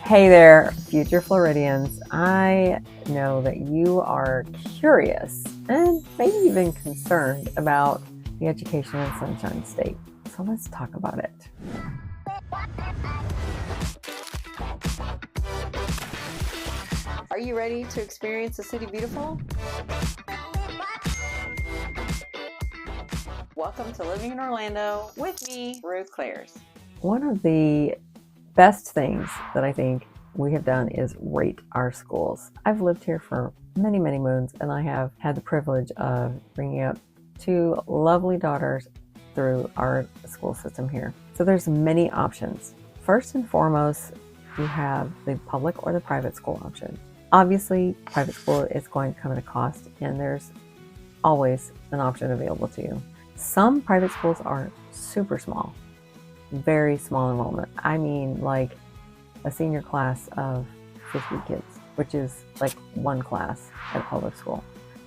Hey there, future Floridians. I know that you are curious and maybe even concerned about the education in Sunshine State. So let's talk about it. Are you ready to experience the City Beautiful? Welcome to Living in Orlando with me, Roo Klaers. One of the best things that I think we have done is rate our schools. I've lived here for many, many moons, and I have had the privilege of bringing up two lovely daughters through our school system here. So there's many options. First and foremost, you have the public or the private school option. Obviously, private school is going to come at a cost, and there's always an option available to you. Some private schools are super small. Very small enrollment. I mean, like a senior class of 50 kids, which is like one class at a public school.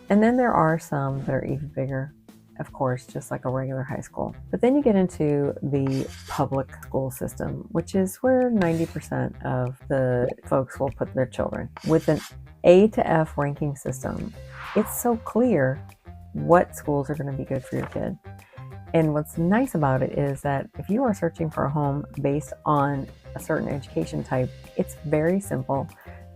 And then there are some that are even bigger, of course, just like a regular high school. But then you get into the public school system, which is where 90% of the folks will put their children. With an A to F ranking system, it's so clear what schools are going to be good for your kid. And what's nice about it is that if you are searching for a home based on a certain education type, it's very simple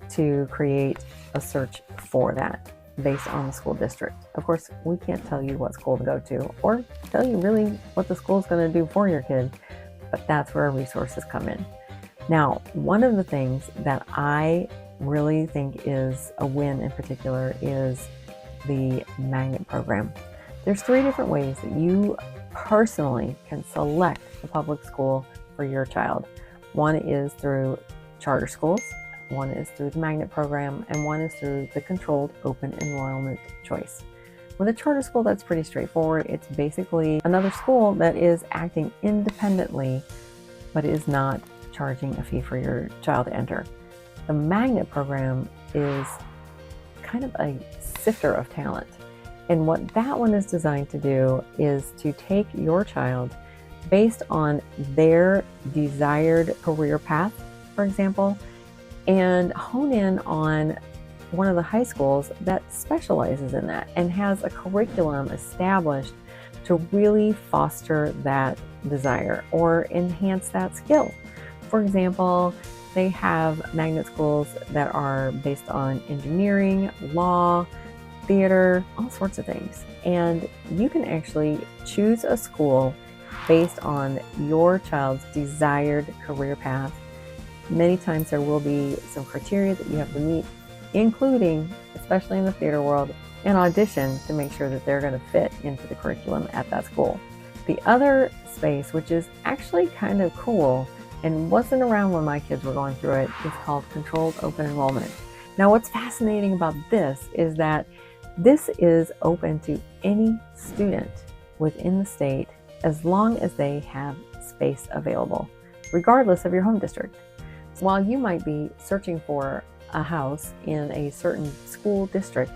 to create a search for that based on the school district. Of course, we can't tell you what school to go to or tell you really what the school is going to do for your kid, but that's where our resources come in. Now, one of the things that I really think is a win in particular is the magnet program. There's 3 different ways that you personally can select the public school for your child. One is through charter schools, one is through the magnet program, and one is through the controlled open enrollment choice. With a charter school, that's pretty straightforward. It's basically another school that is acting independently, but is not charging a fee for your child to enter. The magnet program is kind of a sifter of talent. And what that one is designed to do is to take your child based on their desired career path, for example, and hone in on one of the high schools that specializes in that and has a curriculum established to really foster that desire or enhance that skill. For example, they have magnet schools that are based on engineering, law, theater, all sorts of things. And you can actually choose a school based on your child's desired career path. Many times there will be some criteria that you have to meet, including, especially in the theater world, an audition to make sure that they're going to fit into the curriculum at that school. The other space, which is actually kind of cool and wasn't around when my kids were going through it, is called controlled open enrollment. Now, what's fascinating about this is that this is open to any student within the state as long as they have space available, regardless of your home district. So while you might be searching for a house in a certain school district,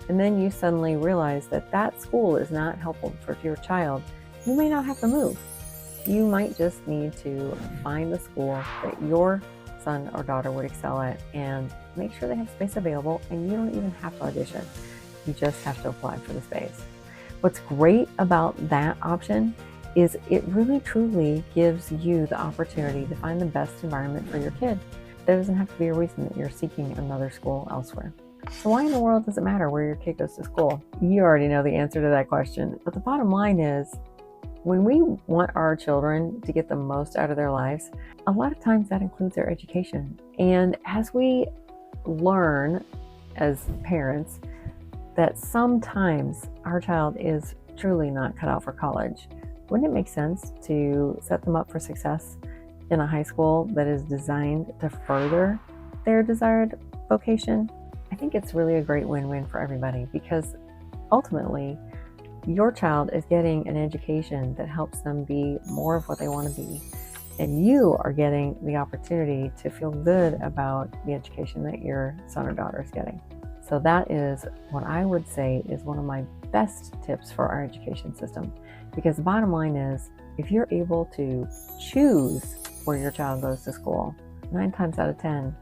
and then you suddenly realize that that school is not helpful for your child, you may not have to move. You might just need to find the school that your son or daughter would excel at and make sure they have space available, and you don't even have to audition. You just have to apply for the space. What's great about that option is it really truly gives you the opportunity to find the best environment for your kid. There doesn't have to be a reason that you're seeking another school elsewhere. So why in the world does it matter where your kid goes to school? You already know the answer to that question. But the bottom line is, when we want our children to get the most out of their lives, a lot of times that includes their education. And as we learn as parents that sometimes our child is truly not cut out for college, wouldn't it make sense to set them up for success in a high school that is designed to further their desired vocation? I think it's really a great win-win for everybody, because ultimately your child is getting an education that helps them be more of what they want to be, and you are getting the opportunity to feel good about the education that your son or daughter is getting. So that is what I would say is one of my best tips for our education system, because the bottom line is, if you're able to choose where your child goes to school, 9 times out of 10,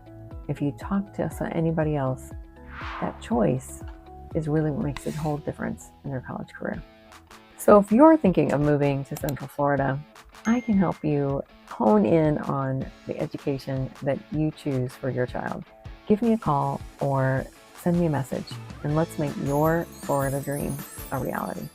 if you talk to anybody else, that choice is really what makes a whole difference in their college career. So if you're thinking of moving to Central Florida, I can help you hone in on the education that you choose for your child. Give me a call or send me a message, and let's make your Florida dream a reality.